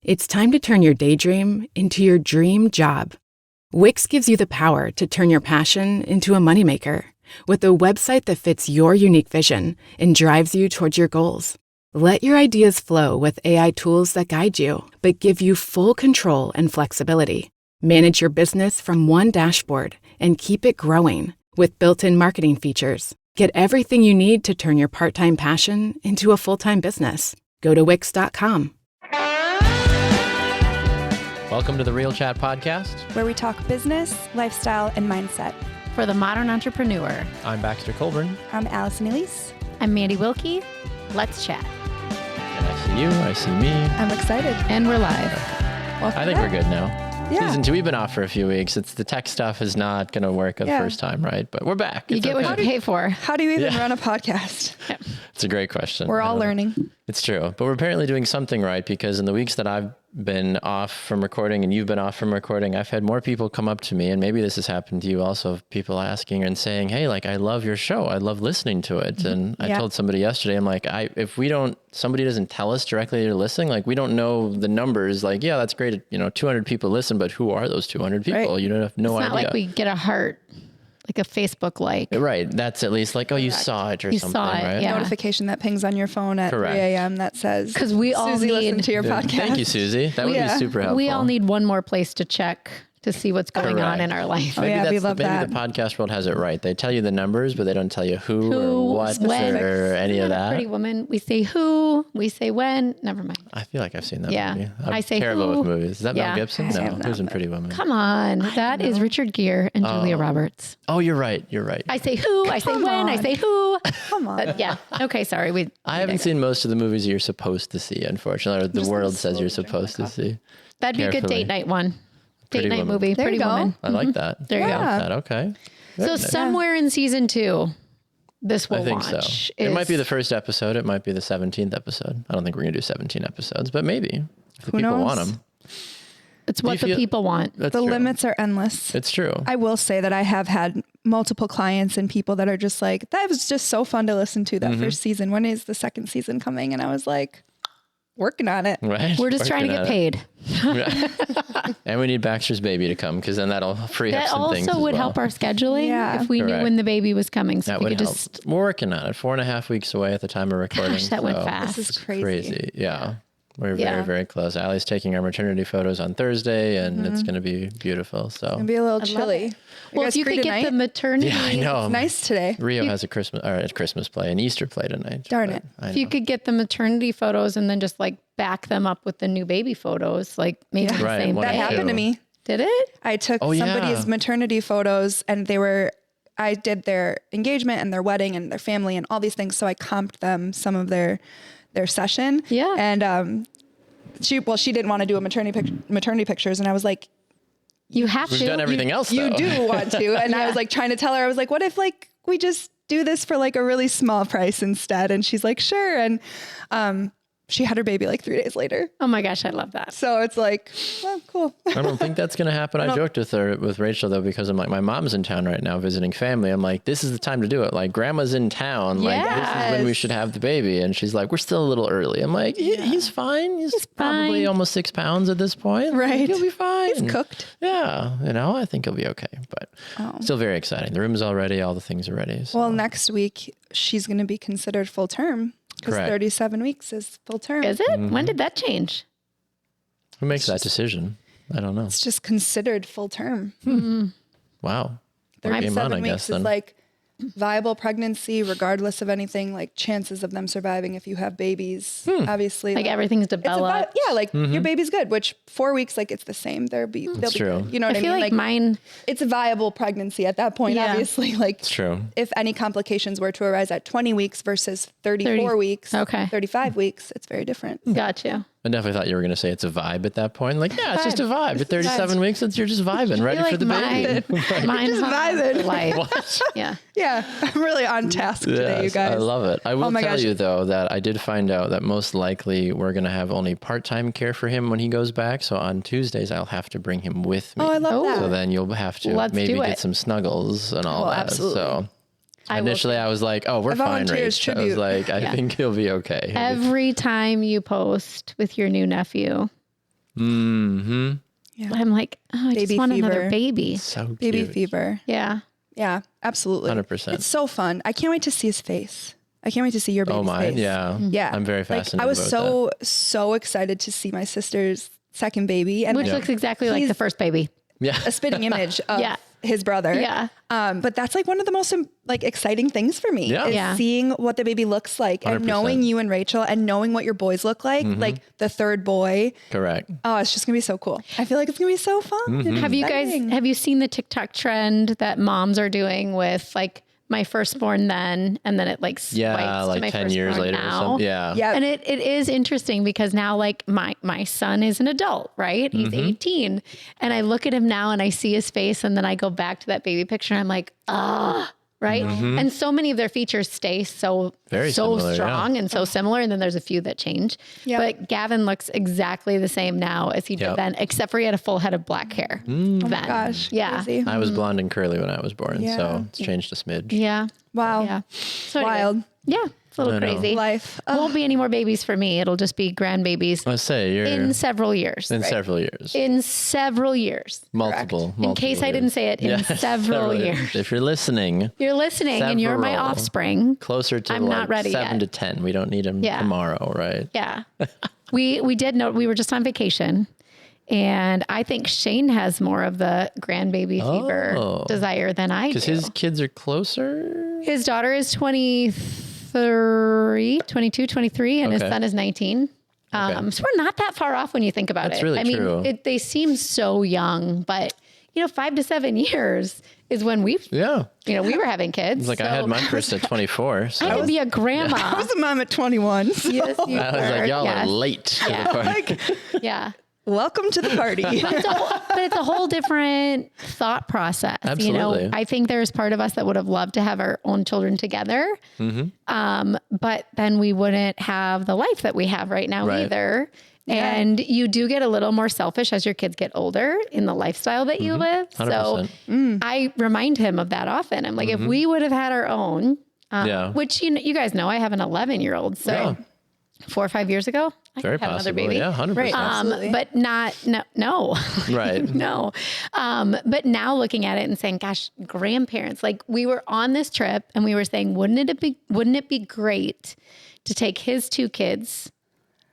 It's time to turn your daydream into your dream job. Wix gives you the power to turn your passion into a moneymaker with a website that fits your unique vision and drives you towards your goals. Let your ideas flow with AI tools that guide you, but give you full control and flexibility. Manage your business from one dashboard and keep it growing with built-in marketing features. Get everything you need to turn your part-time passion into a full-time business. Go to Wix.com. Welcome to the Real Chat Podcast, where we talk business, lifestyle, and mindset. For the modern entrepreneur. I'm Baxter Colburn. I'm Allison Elise. I'm Mandi Wilkie. Let's chat. And I see you, I see me. I'm excited. And we're live. Welcome I think back. we're good now. Yeah. Season 2, we've been off for a few weeks. It's the tech stuff is not going to work the first time, right? But we're back. You get what you pay for. How do you even run a podcast? It's a great question. We're all learning. It's true. But we're apparently doing something right, because in the weeks that I've been off from recording and you've been off from recording, I've had more people come up to me, and maybe this has happened to you also, people asking and saying, hey, like, I love your show. I love listening to it. And I told somebody yesterday, I'm like, if somebody doesn't tell us directly they're listening, like, we don't know the numbers. Like, yeah, that's great. 200 people listen, but who are those 200 people? Right. You don't have no idea. It's not like we get a heart, like a Facebook like. Right. That's at least like, oh, you saw it or You something, saw it, right? yeah. Notification that pings on your phone at Correct. 3 a.m. that says, because we all Susie need listened to your podcast. Thank you, Susie. That would be super helpful. We all need one more place to check to see what's going on in our life. Oh, yeah, we love that. Maybe the podcast world has it right. They tell you the numbers, but they don't tell you who or what when, or any of that. Pretty Woman, we say who, we say when. Never mind. I feel like I've seen that Yeah. movie. I say terrible who. with movies. Is that Mel Gibson? No, who's in Pretty Woman? Come on. That is Richard Gere and Julia Roberts. Oh, you're right. You're right. I say who, I say when, I say who. Come on. But yeah. Okay, sorry. I haven't seen most of the movies you're supposed to see, unfortunately, or the world says you're supposed to see. That'd be a good date night one. Pretty Date night Woman. movie, There Pretty you go. Woman. I like that. There you go. That, okay. So somewhere in season 2, this will I think launch. so. It might be the first episode. It might be the 17th episode. I don't think we're going to do 17 episodes, but maybe if the people want them. It's what the people want. That's The true. limits are endless. It's true. I will say that I have had multiple clients and people that are just like, that was just so fun to listen to that first season. When is the second season coming? And I was like, working on it. Right. We're just trying to get paid. And we need Baxter's baby to come, because then that'll free up That some things. also as would well. help our scheduling if we knew Correct. when the baby was coming. So That we would could help. just. We're working on it. 4.5 weeks away at the time of recording. Gosh, that went so fast. This is crazy. Crazy. Yeah. We're Yeah. very, very close. Allie's taking our maternity photos on Thursday, and it's going to be beautiful. So It'll be a little chilly. Well, if you could get the maternity. yeah, I know. It's nice today. Rio has a Christmas play, an Easter play tonight. Darn it. I If you know. could get the maternity photos and then just like back them up with the new baby photos, like maybe the Right, same one That day. or happened to me. Did it? I took Oh, yeah. somebody's maternity photos, and I did their engagement and their wedding and their family and all these things. So I comped them some of their session. Yeah. And she didn't want to do a maternity pictures, and I was like, You have We've to. done everything else, you though. do want to. And I was like trying to tell her, I was like, what if like we just do this for like a really small price instead? And she's like, sure. And she had her baby like 3 days later. Oh my gosh, I love that. So it's like, well, cool. I don't think that's going to happen. I joked with Rachel, though, because I'm like, my mom's in town right now visiting family. I'm like, this is the time to do it. Like, grandma's in town. Like, this is when we should have the baby. And she's like, we're still a little early. I'm like, he's fine. He's probably fine. almost 6 pounds at this point. Right. He'll be fine. He's cooked. Yeah. I think he'll be okay. But still very exciting. The room's all ready. All the things are ready. So. Well, next week she's going to be considered full term because Correct. 37 weeks is full term. Is it? When did that change? Who makes that decision? I don't know. It's just considered full term. Wow. What game 37 on, I weeks guess, is then. like viable pregnancy, regardless of anything, like chances of them surviving if you have babies. Obviously, Like everything's it's developed. your baby's good. Which 4 weeks, like it's the same. They'll be true. good. You know what I I feel mean? like mine. It's a viable pregnancy at that point. Yeah. Obviously, like It's true. if any complications were to arise at 20 weeks versus 34 weeks, Okay. 35 weeks, it's very different. Got you. I definitely thought you were going to say it's a vibe at that point. Like, yeah, it's just a vibe. At 37 weeks, you're just vibing, ready for the baby. Mine Just vibing. life. What? Yeah. Yeah, I'm really on task today, you Yes, guys. I love it. I will my tell gosh. you, though, that I did find out that most likely we're going to have only part-time care for him when he goes back. So on Tuesdays, I'll have to bring him with me. Oh, I love that. So then you'll have to Let's maybe do get it. some snuggles and all Oh, that. absolutely. So initially I was like, oh, we're A fine, volunteer's Rach. I was tribute. like, I think he'll be okay. Every time you post with your new nephew, Mm-hmm. Yeah. I'm like, oh, I Baby just want fever. another baby. So cute. Baby fever. Yeah. Yeah, absolutely. 100%. It's so fun. I can't wait to see his face. I can't wait to see your baby's Oh, mine? face. Yeah. Yeah. I'm very fascinated I was about so excited to see my sister's second baby. And Which looks exactly like the first baby. Yeah. a spitting image of Yeah. his brother. Yeah. But that's like one of the most like exciting things for me Yeah. is Yeah. seeing what the baby looks like 100%. and knowing you and Rachel and knowing what your boys look like the third boy. Correct. Oh, it's just gonna be so cool. I feel like it's gonna be so fun. Have you seen the TikTok trend that moms are doing with like my firstborn then, and then it like swipes Yeah, to like my 10 years firstborn later or now? something. Yeah. Yeah. And it is interesting because now like my son is an adult, right? He's 18. And I look at him now and I see his face and then I go back to that baby picture and I'm like, right? And so many of their features stay so Very similar, strong and so similar. And then there's a few that change. Yep. But Gavin looks exactly the same now as he did then, except for he had a full head of black hair. Then. Gosh. Yeah. Crazy. I was blonde and curly when I was born, Yeah. so it's changed a smidge. Yeah. Wow. Yeah. So anyway, Wild. yeah. It's a little I know. crazy. Life. Won't be any more babies for me. It'll just be grandbabies Let's say you're in several years. several years. In several years. Multiple In case I didn't say it, in several years. If you're listening, You're listening and you're my Several. offspring. closer to I'm like not ready 7 yet. to 10. We don't need them Yeah. tomorrow, right? Yeah. we did know we were just on vacation. And I think Shane has more of the grandbaby fever desire than I do. Because his kids are closer. His daughter is 22, 23, and his Okay. son is 19. So we're not that far off when you think about That's it. really I mean, true. they seem so young, but 5 to 7 years is when we Yeah. were having kids. It's like I had my first at 24. So I could be a grandma. I was a mom at 21. So Yes, you I was were. like, y'all Yes. are late to the party. like, Yeah. welcome to the party. But it's a whole different thought process. Absolutely. I think there's part of us that would have loved to have our own children together. But then we wouldn't have the life that we have right now Right. either. And you do get a little more selfish as your kids get older in the lifestyle that you live. 100%. So I remind him of that often. I'm like, if we would have had our own, Yeah. which you guys know, I have an 11-year-old. So Yeah. 4 or 5 years ago, I Very could have another possible. baby. Yeah, 100%. Right. Absolutely. But no. Right. No. But now looking at it and saying, gosh, grandparents, like we were on this trip and we were saying, wouldn't it be great to take his 2 kids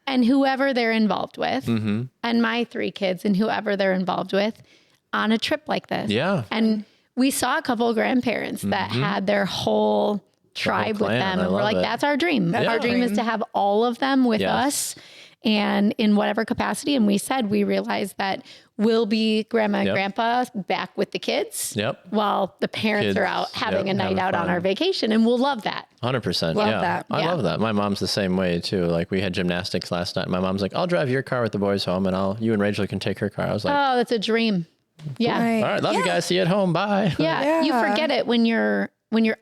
and whoever they're involved with and my 3 kids and whoever they're involved with on a trip like this? Yeah. And we saw a couple of grandparents that had their whole tribe with clan. them. I And we're love like, it. that's our dream. Our dream is to have all of them with Yes. us and in whatever capacity. And we said, we realized that we'll be grandma and grandpa back with the kids Yep. while the parents Kids, are out having a night having out on fun. our vacation. And we'll love that. 100%. Love yeah. that. I Yeah. love that. My mom's the same way too. Like we had gymnastics last night. My mom's like, I'll drive your car with the boys home and you and Rachel can take her car. I was like, Oh, that's a dream. Yeah. Right. all right, love you guys. See you at home. Bye. Yeah. You Yeah. forget it when you're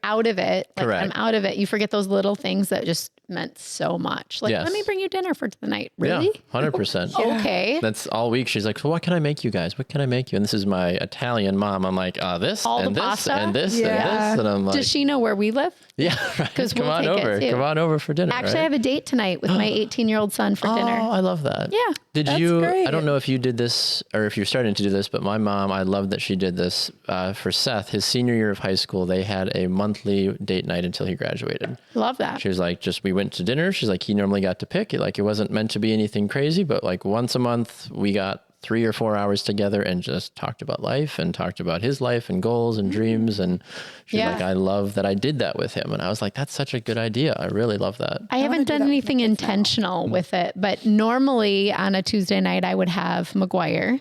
out of it. Like Correct. I'm out of it. You forget those little things that just meant so much. Like, Yes. let me bring you dinner for the night. Really? Yeah, 100%. Okay. That's all week. She's like, so what can I make you guys? What can I make you? And this is my Italian mom. I'm like, this All and the this pasta? and this Yeah. and this. And I'm like, Does she know where we live? yeah, right. 'Cause Come we'll on take it, over. too. Come on over for dinner. Actually, I right? have a date tonight with my 18-year-old son for dinner. Oh, I love that. Yeah. Did That's you, great. I don't know if you did this or if you're starting to do this, but my mom, I love that she did this for Seth. His senior year of high school, they had a monthly date night until he graduated. Love that. She was like, we went to dinner. She's like, he normally got to pick it. Like, it wasn't meant to be anything crazy, but like once a month, we got 3 or 4 hours together and just talked about life and talked about his life and goals and dreams. And she's Yeah. like, I love that I did that with him. And I was like, that's such a good idea. I really love that. I haven't done anything intentional with it, but normally on a Tuesday night, I would have McGuire.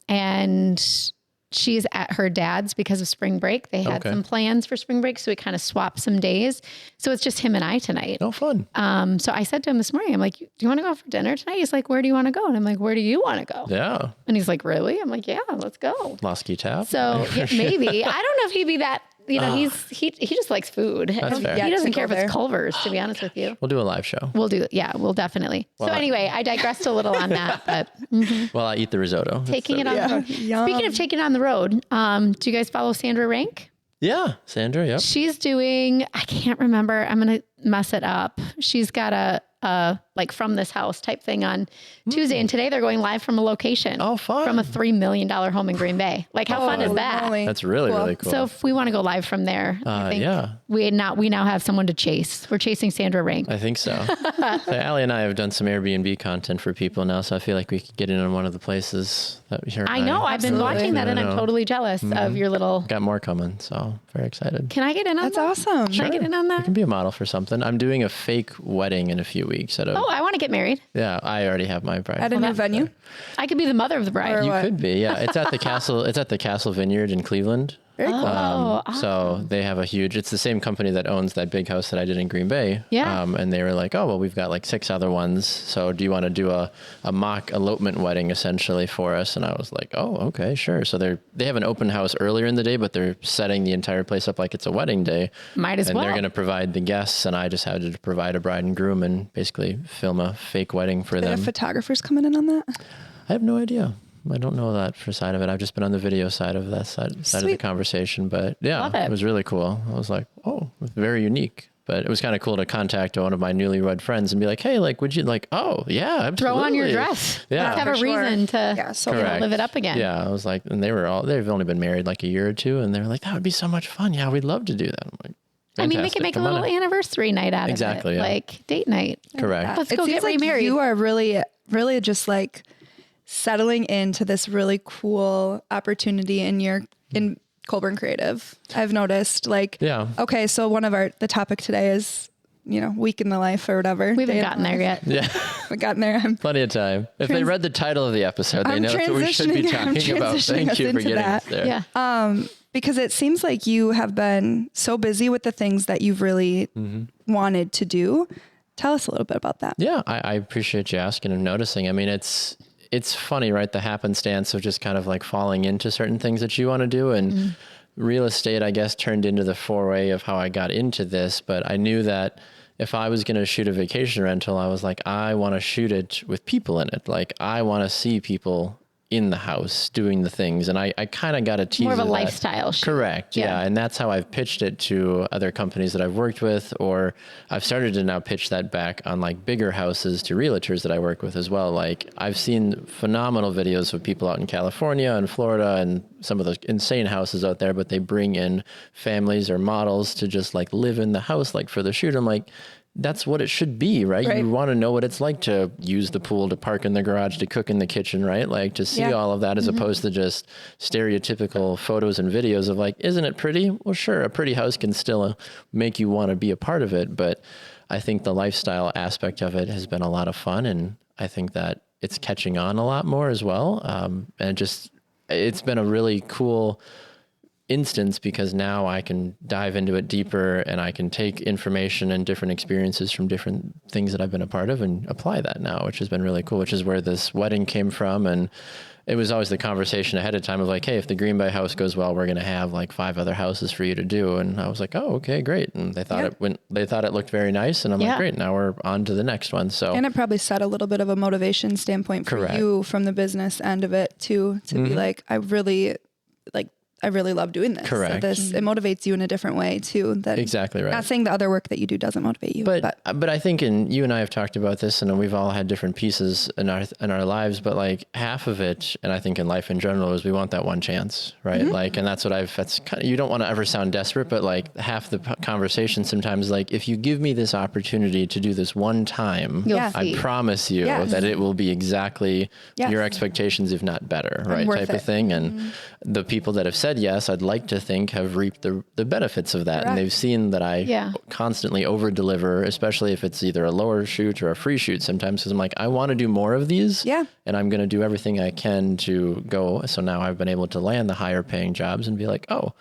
And she's at her dad's because of spring break. They had Okay. some plans for spring break, so we kind of swapped some days. So it's just him and I tonight. Oh, fun. So I said to him this morning, I'm like, do you want to go out for dinner tonight? He's like, where do you want to go? And I'm like, where do you want to go? Yeah. And he's like, really? I'm like, yeah, let's go. Lasky tap. So yeah, maybe. I don't know if he'd be that, he just likes food. That's fair. He Yeah, doesn't to care if go it's there. Culver's, to be honest with you. We'll do a live show We'll do it. Yeah, we'll definitely. So anyway, I digressed a little on that, but while I eat the risotto. taking it on the road. Yum. Speaking of taking it on the road, do you guys follow Sandra Rank? Yeah. Sandra. Yep. She's doing, I can't remember. I'm going to mess it up. She's got a like from this house type thing on Tuesday. And today they're going live from a location. Oh, fun. From a $3 million home in Green Bay. Like how fun is that? Moly. That's really, really cool. So if we want to go live from there, I think we now have someone to chase. We're chasing Sandra Rank. I think so. So Allie and I have done some Airbnb content for people now, so I feel like we could get in on one of the places that I know. I've been watching that and I'm totally jealous of your little... Got more coming, so very excited. Can I get in on That's that? awesome. Can I get in on that? You can be a model for something. I'm doing a fake wedding in a few weeks. Oh, I want to get married. Yeah, I already have my bride. At a new venue? I could be the mother of the bride. You could be, yeah. It's at the castle. It's at the Castle Vineyard in Cleveland. Very cool. So they have it's the same company that owns that big house that I did in Green Bay. Yeah. And they were like, oh, well, we've got like 6 other ones. So do you want to do a mock elopement wedding essentially for us? And I was like, oh, okay, sure. So they have an open house earlier in the day, but they're setting the entire place up like it's a wedding day. Might as well. And they're going to provide the guests, and I just had to provide a bride and groom and basically film a fake wedding for them. Are photographers coming in on that? I have no idea. I don't know that for side of it. I've just been on the video side of that side of the conversation. But yeah, it was really cool. I was like, oh, very unique. But it was kind of cool to contact one of my newlywed friends and be like, hey, like, would you like, oh, yeah, absolutely. Throw on your dress. Yeah. Have a reason to live it up again. Yeah. I was like, and they've only been married like a year or two. And they were like, that would be so much fun. Yeah, we'd love to do that. I'm like, fantastic. I mean, we can make a little anniversary night out of it. Exactly. Yeah. Like date night. Correct. Let's go get remarried. You are really, really just like settling into this really cool opportunity in Colburn Creative. I've noticed okay, so one of the topic today is, week in the life or whatever. We haven't gotten there yet. Yeah. We've gotten there. Plenty of time. If they read the title of the episode, they know that's what we should be talking about. Thank you for getting us there. Yeah. Because it seems like you have been so busy with the things that you've really wanted to do. Tell us a little bit about that. Yeah, I appreciate you asking and noticing. I mean, it's funny, right? The happenstance of just kind of like falling into certain things that you want to do. And real estate, I guess, turned into the foray of how I got into this. But I knew that if I was going to shoot a vacation rental, I was like, I want to shoot it with people in it. Like, I want to see people in the house doing the things. And I kind of got a tease more of a that. Lifestyle shoot. Correct. Yeah. And that's how I've pitched it to other companies that I've worked with, or I've started to now pitch that back on like bigger houses to realtors that I work with as well. Like, I've seen phenomenal videos of people out in California and Florida and some of those insane houses out there, but they bring in families or models to just like live in the house, like for the shoot. I'm like, that's what it should be, right? You want to know what it's like to use the pool, to park in the garage, to cook in the kitchen, right? Like to see all of that as opposed to just stereotypical photos and videos of like, isn't it pretty? Well, sure. A pretty house can still make you want to be a part of it. But I think the lifestyle aspect of it has been a lot of fun. And I think that it's catching on a lot more as well. And it's been a really cool instance because now I can dive into it deeper and I can take information and different experiences from different things that I've been a part of and apply that now, which has been really cool, which is where this wedding came from. And it was always the conversation ahead of time of like, hey, if the Green Bay house goes well, we're going to have like 5 other houses for you to do. And I was like, oh, okay, great. And they thought it looked very nice. And I'm like, great, now we're on to the next one. So, and it probably set a little bit of a motivation standpoint for you from the business end of it too, to be like, I really love doing this. Correct. So it motivates you in a different way too. That exactly right. Not saying the other work that you do doesn't motivate you, but I think, and you and I have talked about this, and we've all had different pieces in our lives, but like half of it, and I think in life in general, is we want that one chance, right? Like, and that's what that's kind of, you don't want to ever sound desperate, but like half the conversation sometimes, like, if you give me this opportunity to do this one time, I promise you that it will be exactly your expectations, if not better, right? Type of thing. And the people that have said yes, I'd like to think have reaped the benefits of that. Correct. And they've seen that I constantly over deliver, especially if it's either a lower shoot or a free shoot sometimes, because I'm like, I want to do more of these and I'm going to do everything I can to go. So now I've been able to land the higher paying jobs and be like, oh,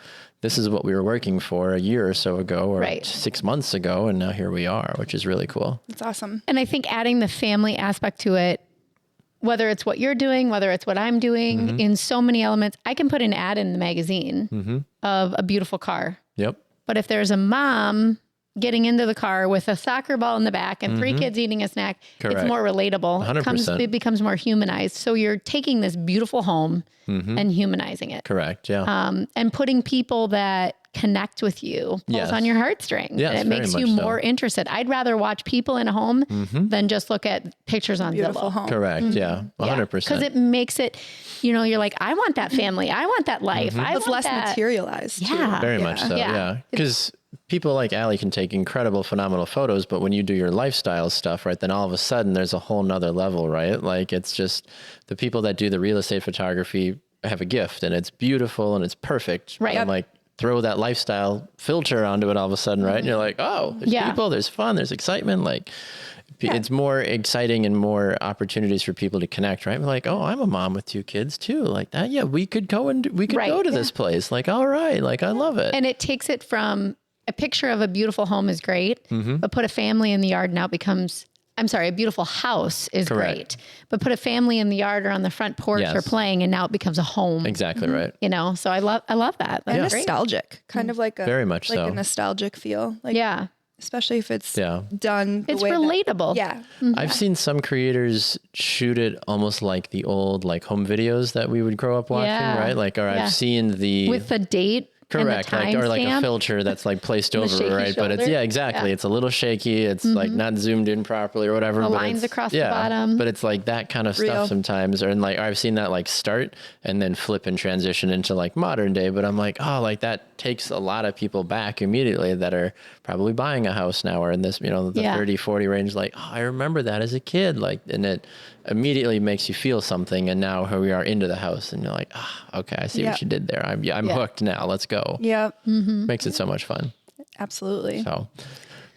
this is what we were working for a year or so ago or 6 months ago. And now here we are, which is really cool. It's awesome. And I think adding the family aspect to it, whether it's what you're doing, whether it's what I'm doing, in so many elements, I can put an ad in the magazine of a beautiful car. Yep. But if there's a mom getting into the car with a soccer ball in the back and 3 kids eating a snack, it's more relatable. 100%. It becomes more humanized. So you're taking this beautiful home and humanizing it. Correct. Yeah. And putting people that connect with you, pulls on your heartstrings, and it makes you more interested. I'd rather watch people in a home than just look at pictures on Zillow. Home. Correct. Yeah. 100%. Because it makes it, you're like, I want that family. I want that life. It's less materialized. Yeah. Very much so. Yeah. Because people like Allie can take incredible, phenomenal photos, but when you do your lifestyle stuff, right, then all of a sudden there's a whole nother level, right? Like it's just the people that do the real estate photography have a gift and it's beautiful and it's perfect. Right. And like throw that lifestyle filter onto it all of a sudden, right? And you're like, oh, there's people, there's fun, there's excitement. Like it's more exciting and more opportunities for people to connect, right? We're like, oh, I'm a mom with 2 kids too. Like that. Yeah, we could go go to this place. Like, all right. Like, I love it. And it takes it from a picture of a beautiful home is great, but put a family in the yard now becomes, a beautiful house is great, but put a family in the yard or on the front porch or playing, and now it becomes a home. Exactly right. So I love that. And nostalgic, kind of like very much like so. a nostalgic feel. Like, especially if it's done. It's relatable. I've seen some creators shoot it almost like the old like home videos that we would grow up watching, right? Like, or I've seen with the date. Correct. Like, or like a filter that's like placed over, right? Shoulder. But it's, exactly. It's a little shaky. It's like not zoomed in properly or whatever. The but lines across the bottom. But it's like that kind of stuff sometimes. Or like, I've seen that like start and then flip and transition into like modern day. But I'm like, oh, like that takes a lot of people back immediately that are probably buying a house now or in this, the 30, 40 range. Like, oh, I remember that as a kid. Like, and it immediately makes you feel something. And now here we are into the house and you're like, okay, I see what you did there. I'm hooked now. Let's go. Yeah. Makes it so much fun. Absolutely. So,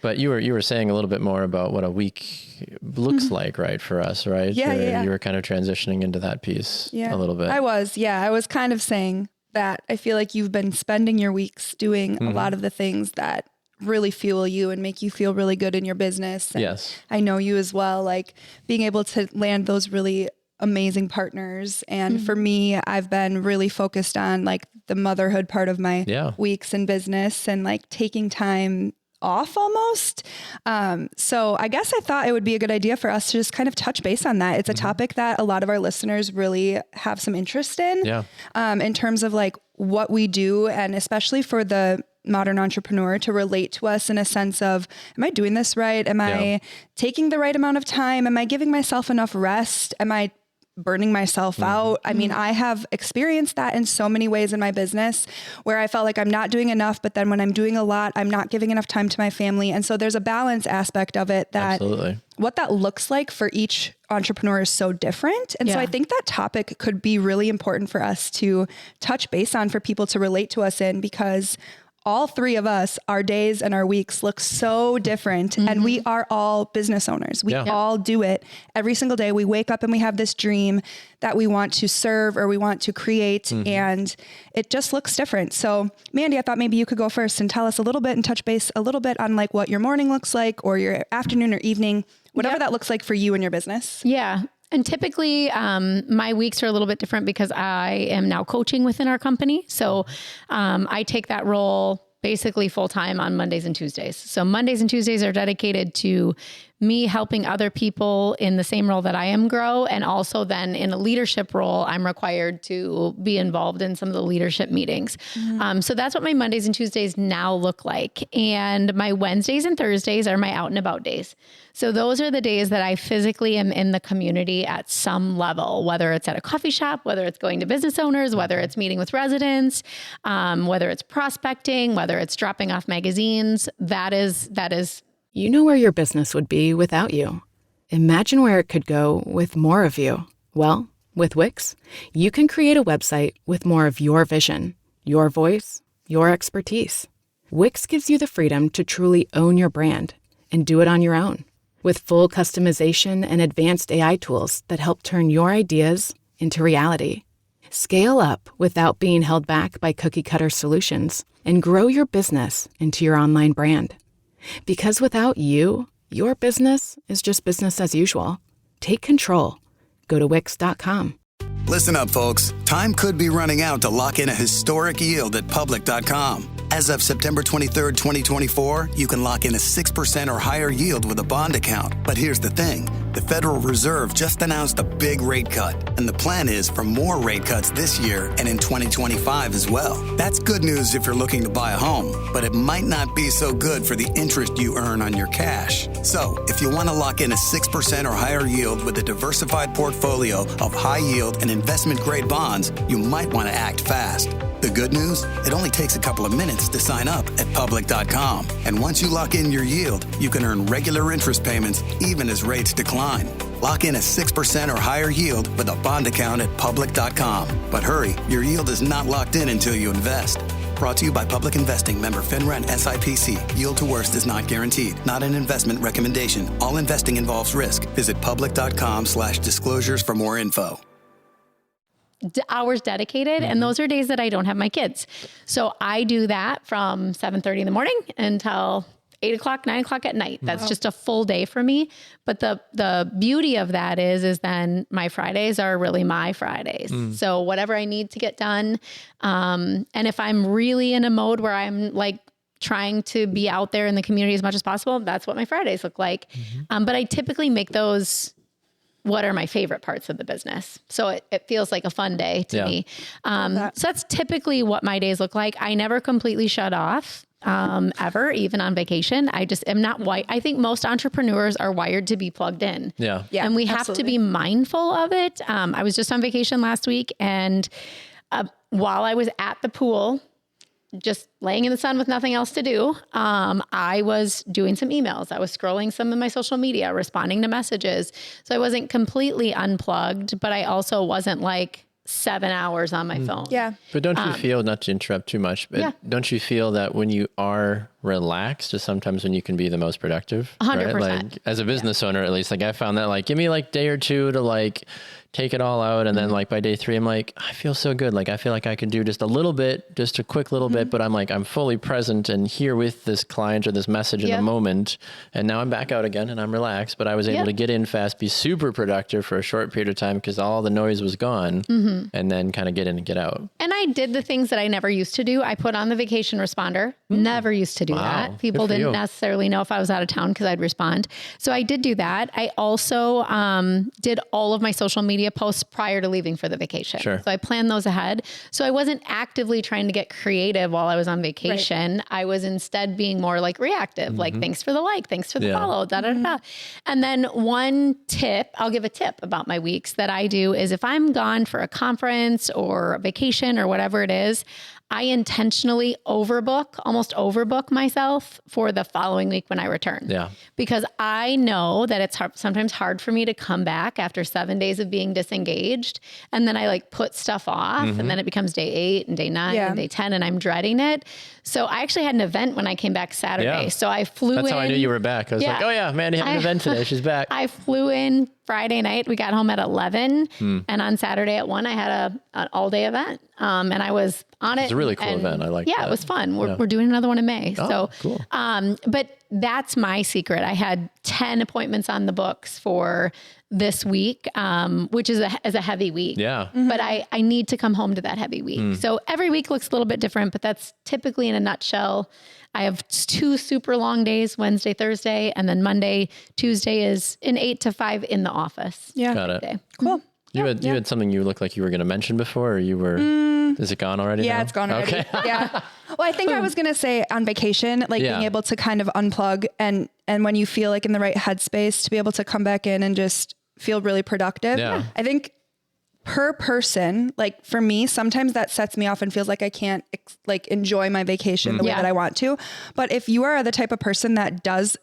but you were saying a little bit more about what a week looks like, right? For us, right? Yeah. You were kind of transitioning into that piece a little bit. I was kind of saying that I feel like you've been spending your weeks doing a lot of the things that really fuel you and make you feel really good in your business. And I know you as well, like being able to land those really amazing partners. And for me, I've been really focused on like the motherhood part of my weeks in business and like taking time off almost. So I guess I thought it would be a good idea for us to just kind of touch base on that. It's a topic that a lot of our listeners really have some interest in, in terms of like what we do, and especially for the modern entrepreneur to relate to us in a sense of, am I doing this right? Am I taking the right amount of time? Am I giving myself enough rest? Am I burning myself out? I mean, I have experienced that in so many ways in my business where I felt like I'm not doing enough, but then when I'm doing a lot, I'm not giving enough time to my family. And so there's a balance aspect of it that what that looks like for each entrepreneur is so different. And so I think that topic could be really important for us to touch base on, for people to relate to us in, because all 3 of us, our days and our weeks look so different. And we are all business owners. We all do it every single day. We wake up and we have this dream that we want to serve or we want to create. And it just looks different. So Mandi, I thought maybe you could go first and tell us a little bit and touch base a little bit on like what your morning looks like, or your afternoon or evening, whatever that looks like for you and your business. Yeah. And typically, my weeks are a little bit different because I am now coaching within our company. So I take that role basically full time on Mondays and Tuesdays. So Mondays and Tuesdays are dedicated to me helping other people in the same role that I am grow. And also then in a leadership role, I'm required to be involved in some of the leadership meetings. So that's what my Mondays and Tuesdays now look like. And my Wednesdays and Thursdays are my out and about days. So those are the days that I physically am in the community at some level, whether it's at a coffee shop, whether it's going to business owners, whether it's meeting with residents, whether it's prospecting, whether it's dropping off magazines. That is. You know where your business would be without you. Imagine where it could go with more of you. Well, with Wix, you can create a website with more of your vision, your voice, your expertise. Wix gives you the freedom to truly own your brand and do it on your own, with full customization and advanced AI tools that help turn your ideas into reality. Scale up without being held back by cookie-cutter solutions, and grow your business into your online brand. Because without you, your business is just business as usual. Take control. Go to Wix.com. Listen up, folks. Time could be running out to lock in a historic yield at Public.com. As of September 23rd, 2024, you can lock in a 6% or higher yield with a bond account. But here's the thing. The Federal Reserve just announced a big rate cut, and the plan is for more rate cuts this year and in 2025 as well. That's good news if you're looking to buy a home, but it might not be so good for the interest you earn on your cash. So, if you want to lock in a 6% or higher yield with a diversified portfolio of high yield and investment-grade bonds, you might want to act fast. The good news? It only takes a couple of minutes to sign up at public.com. And once you lock in your yield, you can earn regular interest payments even as rates decline. Lock in a 6% or higher yield with a bond account at public.com. But hurry, your yield is not locked in until you invest. Brought to you by Public Investing, member FINRA and SIPC. Yield to worst is not guaranteed. Not an investment recommendation. All investing involves risk. Visit public.com/disclosures for more info. Hours dedicated. And those are days that I don't have my kids. So I do that from 7:30 in the morning until 8 o'clock, 9 o'clock at night. That's just a full day for me. But the beauty of that is then my Fridays are really my Fridays. So whatever I need to get done. And if I'm really in a mode where I'm like trying to be out there in the community as much as possible, that's what my Fridays look like. But I typically make those what are my favorite parts of the business. So it feels like a fun day to me. So that's typically what my days look like. I never completely shut off ever, even on vacation. I just am not I think most entrepreneurs are wired to be plugged in. Yeah. And we have to be mindful of it. I was just on vacation last week, and while I was at the pool, just laying in the sun with nothing else to do, I was doing some emails. I was scrolling some of my social media, responding to messages. So I wasn't completely unplugged, but I also wasn't like 7 hours on my phone. Yeah. But don't you feel, not to interrupt too much, but don't you feel that when you are relaxed is sometimes when you can be the most productive? 100%. Right? Like as a business owner, at least, like I found that like, give me like day or two to like take it all out. And then like by day 3, I'm like, I feel so good. Like, I feel like I can do just a little bit, just a quick little bit, but I'm like, I'm fully present and here with this client or this message in the moment. And now I'm back out again and I'm relaxed, but I was able to get in fast, be super productive for a short period of time because all the noise was gone and then kind of get in and get out. And I did the things that I never used to do. I put on the vacation responder. Never used to do that. People didn't necessarily know if I was out of town because I'd respond. So I did do that. I also did all of my social media posts prior to leaving for the vacation. So I planned those ahead. So I wasn't actively trying to get creative while I was on vacation. I was instead being more like reactive, like thanks for the like, thanks for the follow, da, da, da. And then one tip, I'll give a tip about my weeks that I do is if I'm gone for a conference or a vacation or whatever it is, I intentionally almost overbook myself for the following week when I return. Because I know that it's sometimes hard for me to come back after 7 days of being disengaged. And then I like put stuff off and then it becomes day 8 and day 9 and day 10 and I'm dreading it. So I actually had an event when I came back Saturday. So I flew in. That's how I knew you were back. I was like, oh yeah, Mandi had an event today. She's back. I flew in Friday night. We got home at 11 and on Saturday at 1, I had an all day event. And I was on it. It's a really cool event. I like that. Yeah, it was fun. We're doing another one in May. Oh, cool. But that's my secret. I had 10 appointments on the books for this week, which is a heavy week. But I need to come home to that heavy week. So every week looks a little bit different, but that's typically in a nutshell. I have 2 super long days, Wednesday, Thursday, and then Monday, Tuesday is an 8 to 5 in the office. Got it. Day. Cool. You had something you looked like you were going to mention before, or you were, is it gone already? Yeah, now? it's gone already. Okay. Well, I think I was going to say on vacation, like being able to kind of unplug and when you feel like in the right headspace to be able to come back in and just feel really productive. I think per person, like for me, sometimes that sets me off and feels like I can't like enjoy my vacation the way that I want to. But if you are the type of person that does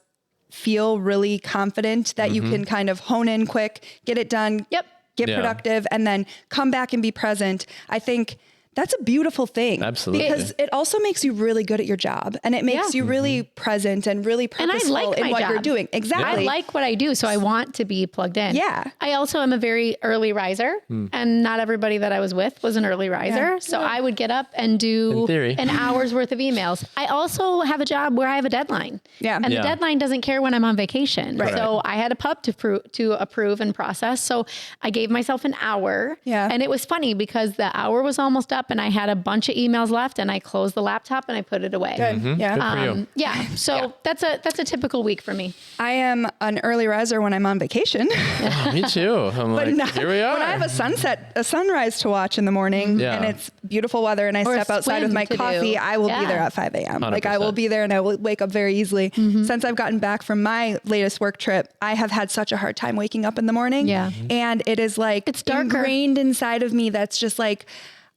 feel really confident that you can kind of hone in quick, get it done, get productive, and then come back and be present, I think that's a beautiful thing. Absolutely. Because it also makes you really good at your job and it makes you really present and really purposeful in what you're doing. Exactly. I like what I do. So I want to be plugged in. I also am a very early riser and not everybody that I was with was an early riser. So I would get up and do an hour's worth of emails. I also have a job where I have a deadline. And the deadline doesn't care when I'm on vacation. So I had a pub to approve and process. So I gave myself an hour and it was funny because the hour was almost up up and I had a bunch of emails left and I closed the laptop and I put it away. Good. Yeah. Good for you. Yeah. So that's a typical week for me. I am an early riser when I'm on vacation. Oh, me too. I'm But like, here we are. when I have a sunrise to watch in the morning and it's beautiful weather and I Or step outside with my swim to coffee, do. I will be there at 5 a.m. Like I will 100%. be there and I will wake up very easily. Since I've gotten back from my latest work trip, I have had such a hard time waking up in the morning. Yeah. And it is like It's darker. ingrained inside of me. That's just like,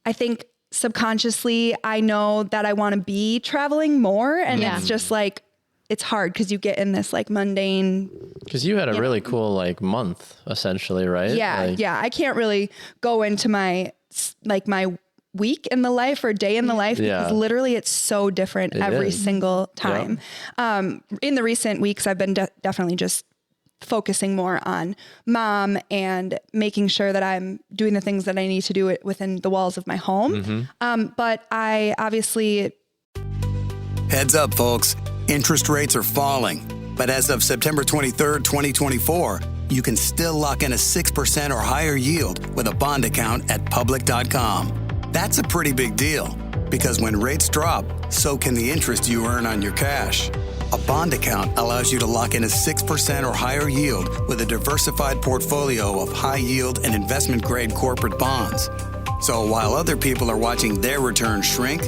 I think subconsciously I know that I want to be traveling more. And Yeah. it's just like, it's hard because you get in this like mundane. Because you had a really cool like month essentially, right? Yeah. Like, Yeah. I can't really go into my week in the life or day in the life because literally it's so different every single time. In the recent weeks, I've been definitely just focusing more on mom and making sure that I'm doing the things that I need to do it within the walls of my home. But I obviously... Heads up, folks. Interest rates are falling. But as of September 23rd, 2024, you can still lock in a 6% or higher yield with a bond account at public.com. That's a pretty big deal because when rates drop, so can the interest you earn on your cash. A bond account allows you to lock in a 6% or higher yield with a diversified portfolio of high yield and investment grade corporate bonds. So while other people are watching their returns shrink,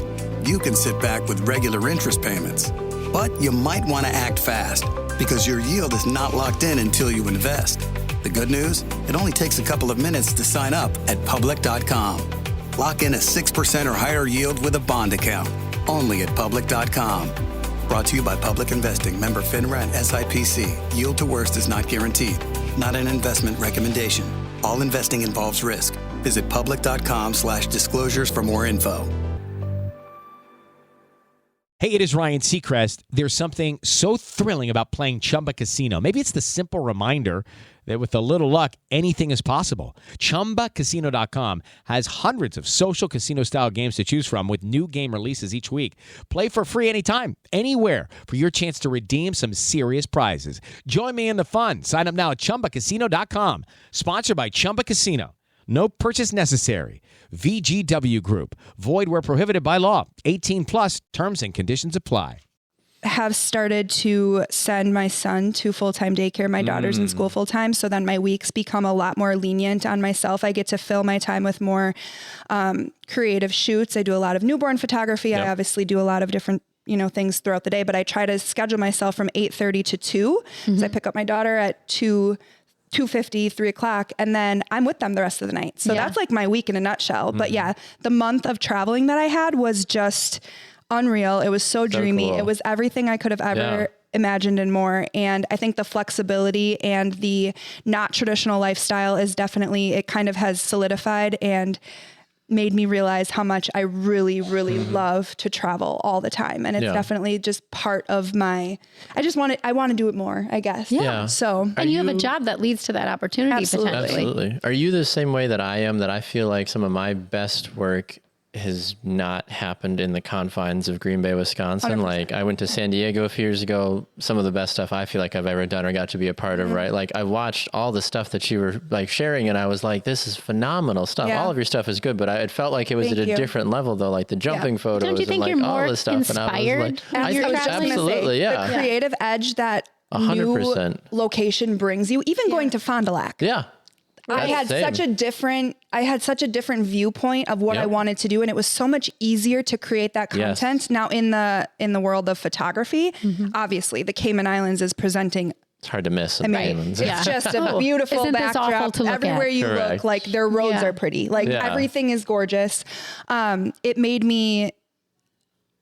you can sit back with regular interest payments. But you might want to act fast because your yield is not locked in until you invest. The good news? It only takes a couple of minutes to sign up at public.com. Lock in a 6% or higher yield with a bond account. Only at public.com. Brought to you by Public Investing. Member FINRA and SIPC. Yield to worst is not guaranteed. Not an investment recommendation. All investing involves risk. Visit public.com/disclosures for more info. Hey, it is Ryan Seacrest. There's something so thrilling about playing Chumba Casino. Maybe it's the simple reminder that with a little luck, anything is possible. ChumbaCasino.com has hundreds of social casino-style games to choose from with new game releases each week. Play for free anytime, anywhere for your chance to redeem some serious prizes. Join me in the fun. Sign up now at ChumbaCasino.com. Sponsored by Chumba Casino. No purchase necessary. VGW Group. Void where prohibited by law. 18 plus. Terms and conditions apply. Have started to send my son to full-time daycare. My daughter's in school full-time. So then my weeks become a lot more lenient on myself. I get to fill my time with more creative shoots. I do a lot of newborn photography. I obviously do a lot of different things throughout the day, but I try to schedule myself from 8:30 to 2. So I pick up my daughter at 2:50, 3 o'clock, and then I'm with them the rest of the night. So that's like my week in a nutshell. But yeah, the month of traveling that I had was just unreal. It was so dreamy. Cool. It was everything I could have ever imagined and more. And I think the flexibility and the not traditional lifestyle is definitely, it kind of has solidified and made me realize how much I really, really love to travel all the time. And it's definitely just part of my, I want to do it more, I guess. Yeah. So, and you have a job that leads to that opportunity potentially. Absolutely. Are you the same way that I am, that I feel like some of my best work has not happened in the confines of Green Bay, Wisconsin? 100%. Like I went to San Diego a few years ago. Some of the best stuff I feel like I've ever done or got to be a part of, right? Like I watched all the stuff that you were like sharing and I was like, this is phenomenal stuff. Yeah. All of your stuff is good, but it felt like it was at a different level though, like the jumping photos Don't you think and like you're all more this stuff. inspired And I was like, I was just gonna absolutely, say, yeah. the creative edge that 100%. new location brings you, even going to Fond du Lac. Yeah. I had such a different viewpoint of what I wanted to do. And it was so much easier to create that content. Now in the world of photography, obviously the Cayman Islands is presenting. It's hard to miss. It's just a beautiful Isn't this awful backdrop. to look Everywhere at? you Correct. look, like their roads are pretty. Like everything is gorgeous. It made me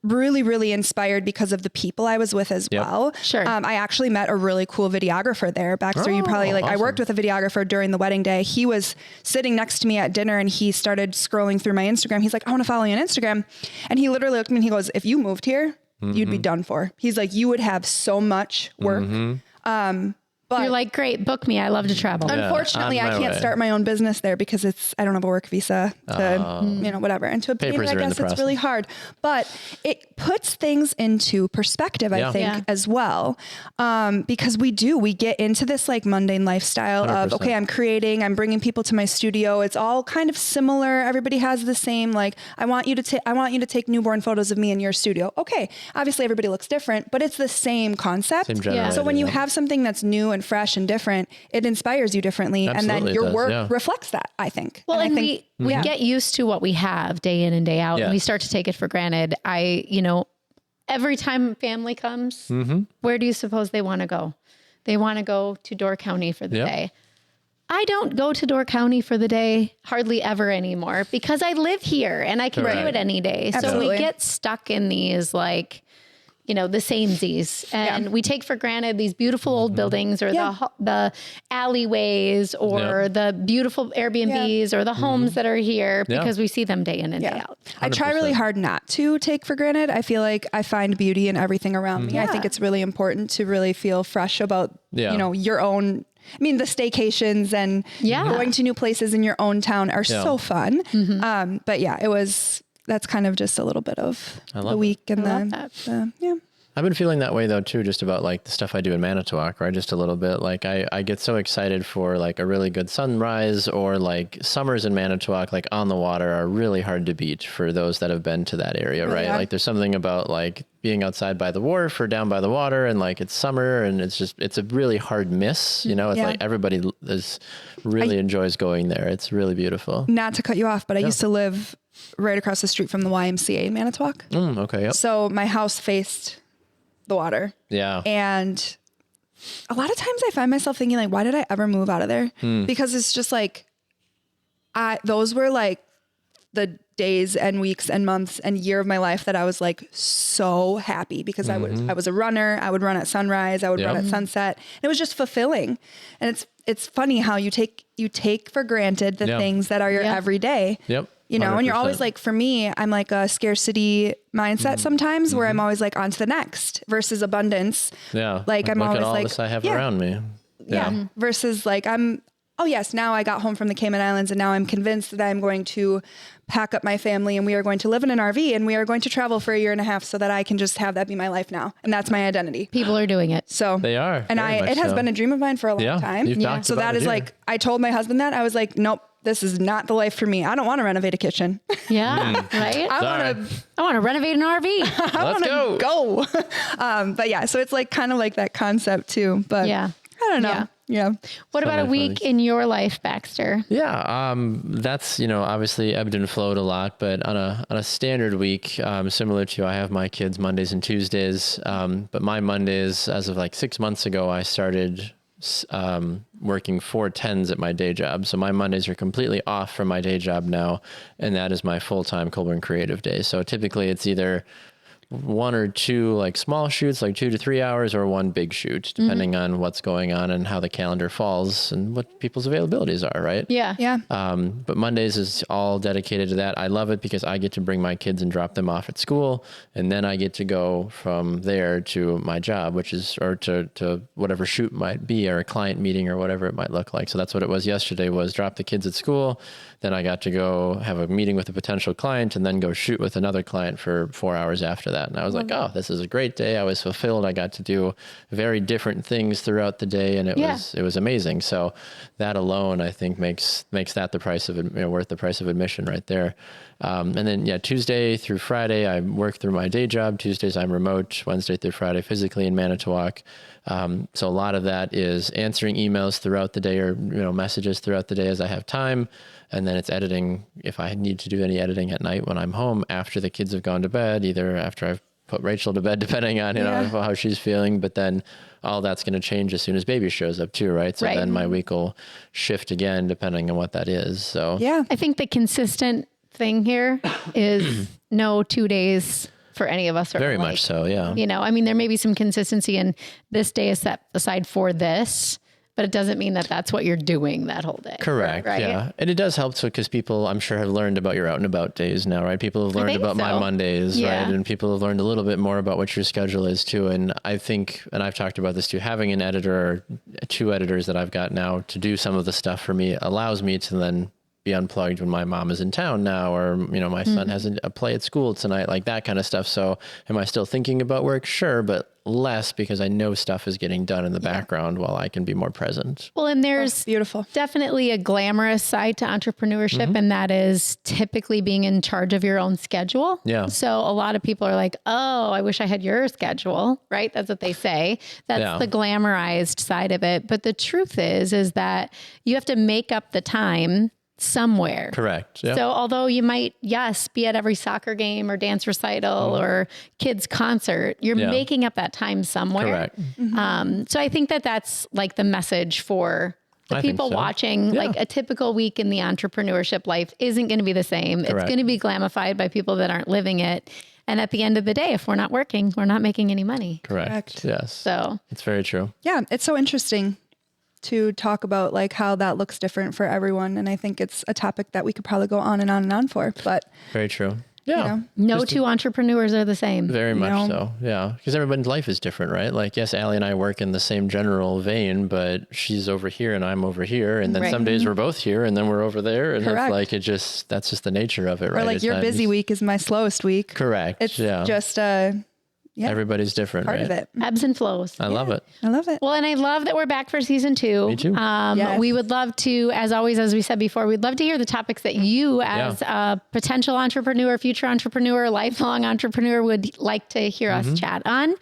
really, really inspired because of the people I was with as well. Sure. I actually met a really cool videographer there. Baxter, you probably I worked with a videographer during the wedding day. He was sitting next to me at dinner and he started scrolling through my Instagram. He's like, I want to follow you on Instagram. And he literally looked at me and he goes, if you moved here, you'd be done for. He's like, you would have so much work. But you're like, great, book me. I love to travel. Unfortunately, I can't start my own business there because I don't have a work visa to, whatever. And to obtain it, I guess it's really hard. But it puts things into perspective, I think, as well. Because we get into this like mundane lifestyle 100%. Of, okay, I'm bringing people to my studio. It's all kind of similar. Everybody has the same, like, I want you to take newborn photos of me in your studio. Okay. Obviously everybody looks different, but it's the same concept. So when you have something that's new and fresh and different, it inspires you differently. Absolutely, and then your work reflects that, I think. Well, and we get used to what we have day in and day out, and we start to take it for granted. Every time family comes, where do you suppose they want to go? They want to go to Door County for the day. I don't go to Door County for the day hardly ever anymore because I live here and I can do it any day. Absolutely. So we get stuck in these like, the samesies, and we take for granted these beautiful old buildings or the alleyways or the beautiful Airbnbs or the homes that are here because we see them day in and day out. 100%. I try really hard not to take for granted. I feel like I find beauty in everything around me. I think it's really important to really feel fresh about, your own. I mean, the staycations and going to new places in your own town are so fun. But that's kind of just a little bit of the week and I've been feeling that way though too, just about like the stuff I do in Manitowoc, right? Just a little bit. Like I get so excited for like a really good sunrise, or like summers in Manitowoc, like on the water, are really hard to beat for those that have been to that area, right? Yeah. Like there's something about like being outside by the wharf or down by the water, and like it's summer and it's a really hard miss, it's like everybody enjoys going there. It's really beautiful. Not to cut you off, but I used to live right across the street from the YMCA in Manitowoc. Okay. Yep. So my house faced the water. Yeah. And a lot of times I find myself thinking like, why did I ever move out of there? Because it's just like, those were like the days and weeks and months and year of my life that I was like so happy because I was a runner. I would run at sunrise. I would run at sunset. And it was just fulfilling. And it's funny how you take for granted the things that are your everyday. Yep. And you're always like, for me, I'm like a scarcity mindset sometimes where I'm always like on to the next versus abundance. Yeah. Like I'm always all like, this I have around me. Yeah. Versus like now I got home from the Cayman Islands and now I'm convinced that I'm going to pack up my family and we are going to live in an RV and we are going to travel for a year and a half so that I can just have that be my life now. And that's my identity. People are doing it. So they are. And it has been a dream of mine for a long time. So that is like, I told my husband that I was like, nope, this is not the life for me. I don't want to renovate a kitchen. Yeah. Right. I want to renovate an RV. Let's go. But so it's like kind of like that concept too, but I don't know. Yeah. What about a week in your life, Baxter? Yeah. That's, obviously ebbed and flowed a lot, but on a standard week, similar to you, I have my kids Mondays and Tuesdays. But my Mondays, as of like 6 months ago, I started working 4 10s at my day job. So my Mondays are completely off from my day job now. And that is my full-time Colburn Creative Day. So typically it's either 1 or 2 like small shoots, like 2 to 3 hours, or 1 big shoot, depending on what's going on and how the calendar falls and what people's availabilities are, right? Yeah. Yeah. But Mondays is all dedicated to that. I love it because I get to bring my kids and drop them off at school, and then I get to go from there to my job, which is, or to whatever shoot might be, or a client meeting, or whatever it might look like. So that's what it was yesterday, was drop the kids at school. Then I got to go have a meeting with a potential client and then go shoot with another client for 4 hours after that. And I was like, oh, this is a great day. I was fulfilled. I got to do very different things throughout the day, and it was amazing. So that alone, I think, makes that the price of worth the price of admission right there. And then Tuesday through Friday, I work through my day job. Tuesdays I'm remote. Wednesday through Friday physically in Manitowoc. So a lot of that is answering emails throughout the day, or messages throughout the day as I have time. And then it's editing if I need to do any editing at night when I'm home after the kids have gone to bed, either after I've put Rachel to bed, depending on how she's feeling. But then all that's going to change as soon as baby shows up too, right? So then my week will shift again depending on what that is. So I think the consistent thing here is no 2 days for any of us. Very much so, yeah. There may be some consistency in this day is set aside for this, but it doesn't mean that that's what you're doing that whole day. Correct. Right? Yeah. And it does help because people, I'm sure, have learned about your out and about days now, right? People have learned about my Mondays, right? And people have learned a little bit more about what your schedule is too. And I think, and I've talked about this too, having an editor or 2 editors that I've got now to do some of the stuff for me allows me to then be unplugged when my mom is in town now, or, my son has a play at school tonight, like that kind of stuff. So am I still thinking about work? Sure. But less, because I know stuff is getting done in the background while I can be more present. Well, and there's beautiful, definitely a glamorous side to entrepreneurship. And that is typically being in charge of your own schedule. Yeah. So a lot of people are like, oh, I wish I had your schedule, right? That's what they say. That's the glamorized side of it. But the truth is that you have to make up the time somewhere. Correct. Yeah. So although you might, be at every soccer game or dance recital or kids concert, you're making up that time somewhere. Correct. So I think that that's like the message for the people watching. Like a typical week in the entrepreneurship life isn't going to be the same. Correct. It's going to be glamified by people that aren't living it. And at the end of the day, if we're not working, we're not making any money. Correct. Yes. So it's very true. Yeah. It's so interesting to talk about like how that looks different for everyone. And I think it's a topic that we could probably go on and on and on for, but very true. Yeah. No two entrepreneurs are the same. Very much so. Yeah. Because everyone's life is different, right? Like, yes, Allie and I work in the same general vein, but she's over here and I'm over here. And then some days we're both here and then we're over there. And it's like, that's just the nature of it, right? Or like your busy week is my slowest week. Correct. It's just everybody's different, part right? of it. Ebbs and flows. I love it. I love it. Well, and I love that we're back for season 2. Me too. We would love to, as always, as we said before, we'd love to hear the topics that you as a potential entrepreneur, future entrepreneur, lifelong entrepreneur would like to hear us chat on.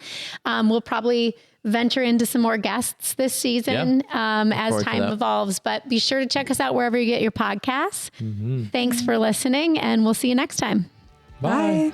We'll probably venture into some more guests this season as time evolves, but be sure to check us out wherever you get your podcasts. Thanks for listening, and we'll see you next time. Bye.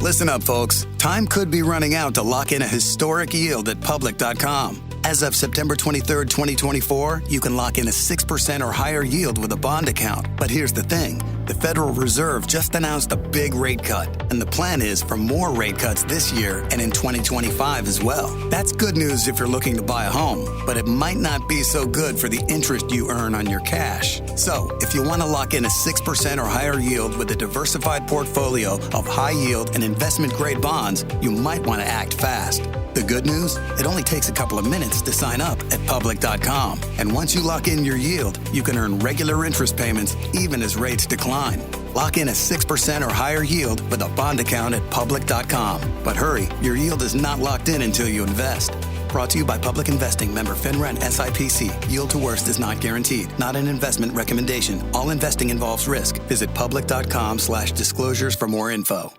Listen up, folks. Time could be running out to lock in a historic yield at Public.com. As of September 23rd, 2024, you can lock in a 6% or higher yield with a bond account. But here's the thing. The Federal Reserve just announced a big rate cut, and the plan is for more rate cuts this year and in 2025 as well. That's good news if you're looking to buy a home, but it might not be so good for the interest you earn on your cash. So, if you want to lock in a 6% or higher yield with a diversified portfolio of high yield and investment-grade bonds, you might want to act fast. The good news? It only takes a couple of minutes to sign up at Public.com. And once you lock in your yield, you can earn regular interest payments even as rates decline. Lock in a 6% or higher yield with a bond account at Public.com. But hurry, your yield is not locked in until you invest. Brought to you by Public Investing, member FINRA and SIPC. Yield to worst is not guaranteed. Not an investment recommendation. All investing involves risk. Visit Public.com/disclosures for more info.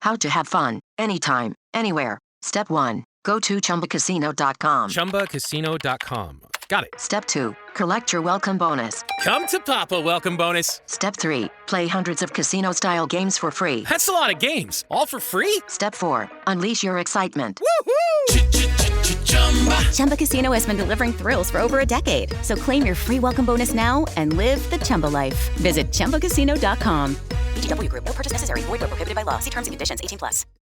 How to have fun anytime, anywhere. Step 1. Go to ChumbaCasino.com. ChumbaCasino.com. Got it. Step 2. Collect your welcome bonus. Come to Papa welcome bonus. Step 3. Play hundreds of casino-style games for free. That's a lot of games. All for free? Step 4. Unleash your excitement. Woohoo! Chumba Casino has been delivering thrills for over a decade. So claim your free welcome bonus now and live the Chumba life. Visit ChumbaCasino.com. VGW Group. No purchase necessary. Void where prohibited by law. See terms and conditions. 18+.